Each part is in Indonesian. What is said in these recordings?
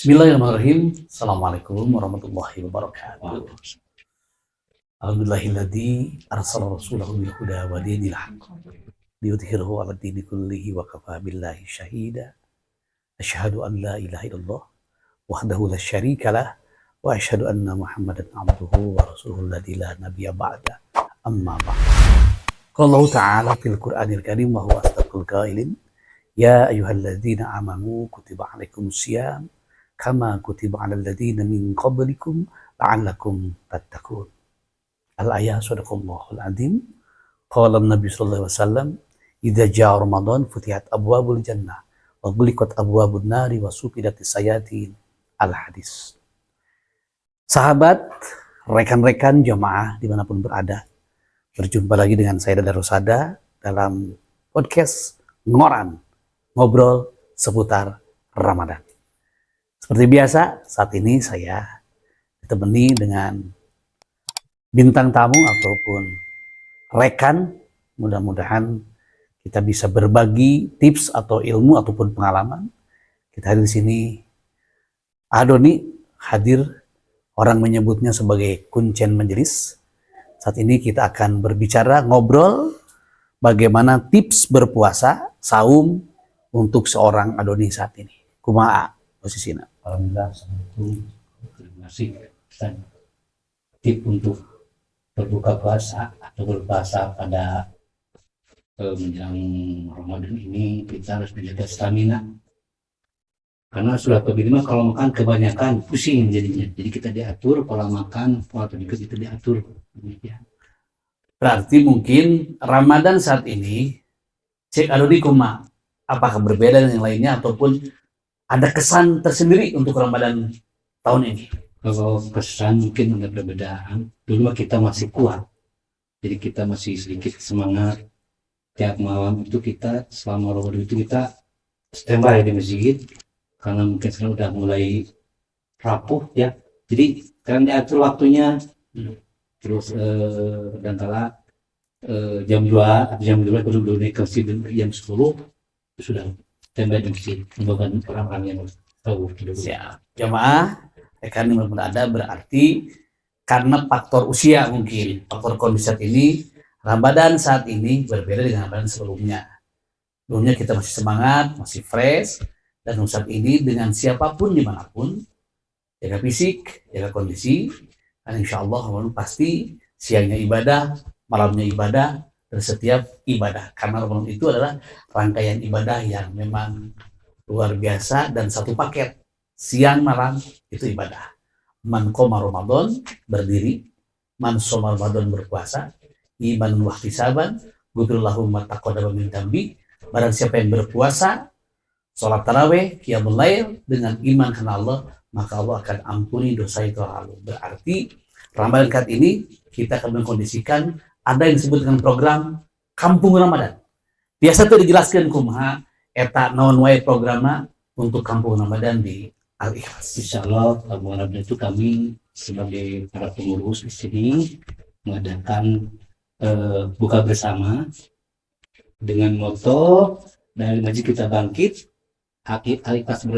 Bismillahirrahmanirrahim. Assalamualaikum warahmatullahi wabarakatuh. Alhamdulillahilladzi arsala rasulahu bil huda wa dinil haqq liyudhhirahu 'ala dini kullihi wa kafaa billahi syahida. Asyhadu an la ilaha illallah wahdahu la syarika lah wa asyhadu anna Muhammadan 'abduhu wa rasuluhu alladzi la nabiyya ba'da. Amma ba'd. Qala Allah ta'ala fil Qur'anil Karim wa huwa asdaqul qailin. Ya ayyuhalladzina amanu kutiba 'alaikumus shiyam kama kutiba 'alal ladzina min qablikum la'allakum tattaqun. Al-ayat sadaqallahul azim. Qala Nabi sallallahu alaihi wasallam, "Idza jaa Ramadan futihat abwabul jannah wa ghuliqat abwabun nari wa sufidatis sayatin." Al-hadis. Sahabat, rekan-rekan jamaah dimanapun berada, berjumpa lagi dengan saya Dada Rosada dalam podcast Ngoran, ngobrol seputar Ramadan. Seperti biasa, saat ini saya ditemani dengan bintang tamu ataupun rekan. Mudah-mudahan kita bisa berbagi tips atau ilmu ataupun pengalaman. Kita hadir di sini. Adoni hadir, orang menyebutnya sebagai kuncen majelis. Saat ini kita akan berbicara, ngobrol bagaimana tips berpuasa, saum untuk seorang Adoni saat ini. Kumaha posisinya? Alhamdulillah, assalamualaikum. Terima kasih. Dan tip untuk berbuka puasa atau berpuasa pada menjelang Ramadan ini, kita harus menjaga stamina. Karena sudah begini mah kalau makan kebanyakan pusing jadinya. Jadi kita diatur pola makan, pola tidur itu diatur. Berarti mungkin Ramadan saat ini, cek Adoni kumaha, apakah berbeda dengan yang lainnya ataupun ada kesan tersendiri untuk Ramadan tahun ini? Kalau kesan mungkin ada perbedaan. Dulu kita masih kuat, jadi kita masih sedikit semangat. Tiap malam itu kita selama Ramadan itu kita standby di masjid, karena mungkin sekarang udah mulai rapuh ya. Jadi sekarang diatur waktunya, terus dan kala jam 2 dulu naik ke masjid jam 10 itu sudah standby di masjid, bukan orang-orang yang tahu. Siap. Jamaah, rekan yang berada berarti karena faktor usia mungkin, faktor kondisi saat ini, Ramadan saat ini berbeda dengan Ramadan sebelumnya. Sebelumnya kita masih semangat, masih fresh, dan saat ini dengan siapapun dimanapun, jaga fisik, jaga kondisi, dan insya Allah pasti siangnya ibadah, malamnya ibadah, dan setiap ibadah. Karena Ramadan itu adalah rangkaian ibadah yang memang luar biasa dan satu paket. Siang malam itu ibadah. Man qoma Ramadan berdiri, man shoma Ramadan berpuasa, iman wa ihtisaban, ghufirallahu ma taqaddama min dzambi. Barang siapa yang berpuasa, sholat tarawih, qiyamul lail dengan iman karena Allah, maka Allah akan ampuni dosa itu lalu. Berarti Ramadan kali ini kita akan mengkondisikan ada yang disebut dengan program Kampung Ramadan. Biasa tuh dijelaskan kumaha eta naon wae programna untuk Kampung Ramadan di Al-Ikhlas. Insya Allah Kampung Ramadan itu kami sebagai para pengurus di sini mengadakan buka bersama dengan moto dari Masjid Kita Bangkit, Al-Ikhlas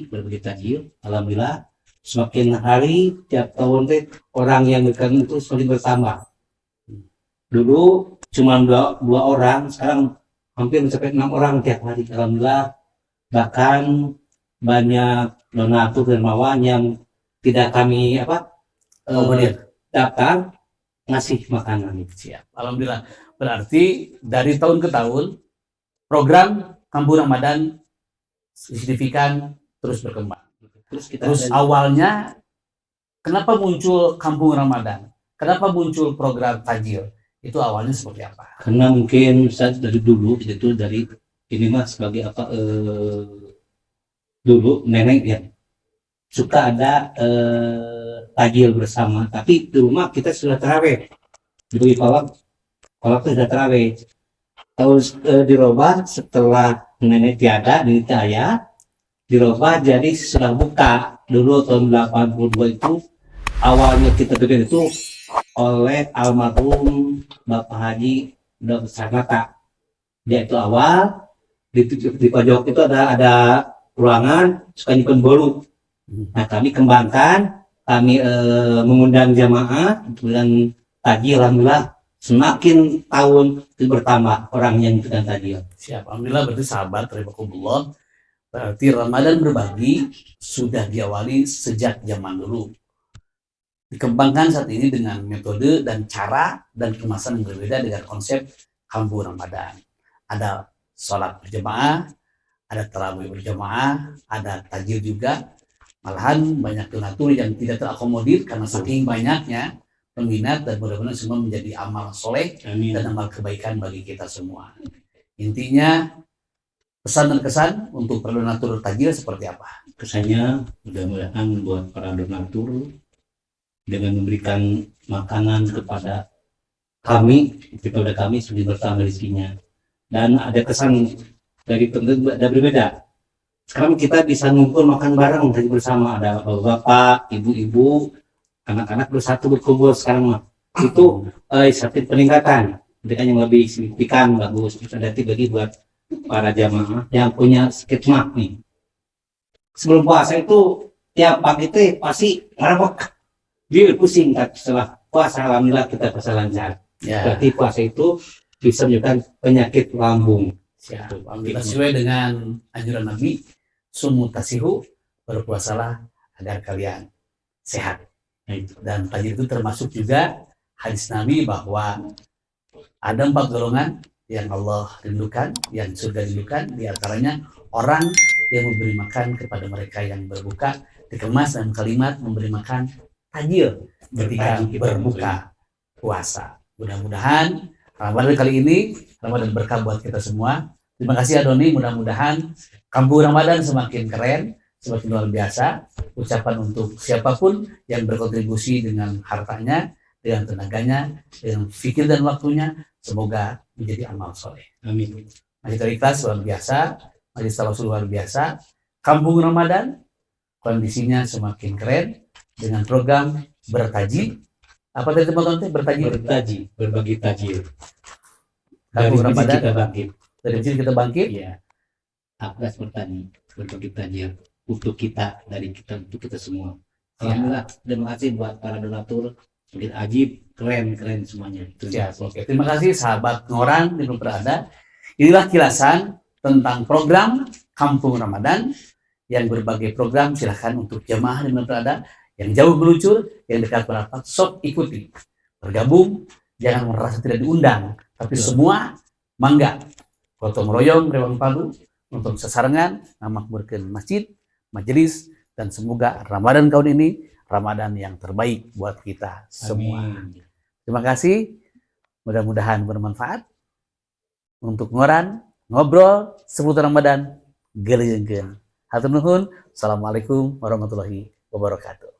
berbagi takjil. Alhamdulillah semakin hari tiap tahun orang yang berkenan itu semakin bertambah. Dulu cuma dua orang, sekarang hampir mencapai 6 orang tiap hari. Alhamdulillah, bahkan banyak donatur dermawan yang tidak kami daftar ngasih makanan. Siap. Alhamdulillah. Berarti dari tahun ke tahun program Kampung Ramadan signifikan terus berkembang. Terus awalnya kenapa muncul Kampung Ramadan? Kenapa muncul program tajil? Itu awalnya seperti apa? Karena mungkin saya dari dulu itu dari ini mas sebagai dulu nenek ya suka ada tajil bersama, tapi di rumah kita sudah tarawih dibagi kolak itu sudah tarawih. Tahun dirubah setelah nenek tiada di saya dirubah jadi sudah buka. Dulu tahun 82 itu awalnya kita bikin itu oleh almarhum Bapak Haji Dr. Mata. Dia itu awal di pojok itu ada ruangan suka nyimpen bolu. Nah, kami kembangkan, kami mengundang jamaah bulan takjil, alhamdulillah semakin tahun itu bertambah orang yang ikutan takjil. Siap. Alhamdulillah, berarti sahabat rahimakumullah, berarti Ramadan berbagi sudah diawali sejak zaman dulu. Dikembangkan saat ini dengan metode dan cara dan kemasan yang berbeda dengan konsep kampung Ramadan. Ada sholat berjamaah, ada tarawih berjamaah, ada takjil juga. Malahan banyak donatur yang tidak terakomodir karena saking banyaknya peminat, dan mudah-mudahan semua menjadi amal soleh Amin. dan amal kebaikan bagi kita semua. Intinya, pesan dan kesan untuk para donatur takjil seperti apa? Kesannya mudah-mudahan buat para donatur dengan memberikan makanan kepada kami sudah bertambah rezekinya. Dan ada kesan dari ada berbeda. Sekarang kita bisa ngumpul makan bareng tadi bersama, ada bapak, ibu-ibu, anak-anak bersatu berkumpul sekarang mah. Itu satu peningkatan, dengan yang lebih signifikan, bagus. Ada bagi buat para jamaah yang punya sketmah nih. Sebelum puasa itu tiap pagi itu pasti ngerabak, dia pusing, tapi setelah puasa alhamdulillah kita bisa lancar. Ya, Berarti puasa itu bisa menyebabkan penyakit lambung. siap. Alhamdulillah, sesuai dengan anjuran Nabi, sumu tasihu, berpuasalah agar kalian sehat. Nah, itu. Dan takjil itu termasuk juga hadis Nabi bahwa ada 4 golongan yang Allah rindukan, yang surga rindukan, diantaranya orang yang memberi makan kepada mereka yang berbuka, dikemas dalam kalimat memberi makan takjil ketika berbuka puasa. Mudah-mudahan Ramadan kali ini Ramadan berkah buat kita semua. Terima kasih Adoni, mudah-mudahan kampung Ramadan semakin keren, semakin luar biasa. Ucapan untuk siapapun yang berkontribusi dengan hartanya, dengan tenaganya, dengan fikir dan waktunya, semoga menjadi amal soleh. Amin. Majelis Ikhlas luar biasa, Majelis Tawasul luar biasa. Kampung Ramadan kondisinya semakin keren dengan program bertaji. Apa tadi teman-teman? Bertaji, berbagi tajil. Kampung Dari Ramadan, kita bangkit. dari kecil kita bangkit. Iya. Akdas bertani, berbagi tajil untuk kita, dari kita untuk kita semua. Alhamdulillah, terima kasih buat para donatur. Sedikit ajib, keren semuanya. Siap, oke. Terima kasih sahabat Ngoran di berada. Inilah kilasan tentang program Kampung Ramadan, yang berbagai program silahkan untuk jamaah di berada, yang jauh meluncur, yang dekat merapat, sok ikuti. Bergabung, jangan merasa tidak diundang, tapi semua mangga. Gotong royong, rewang palu, untuk sesarengan, ngamakmurkeun masjid, majelis, dan semoga Ramadan tahun ini Ramadan yang terbaik buat kita semua. Amin. Terima kasih, mudah-mudahan bermanfaat. Untuk Ngoran, ngobrol seputar Ramadan, geleungkeun. Hatur nuhun, assalamualaikum warahmatullahi wabarakatuh.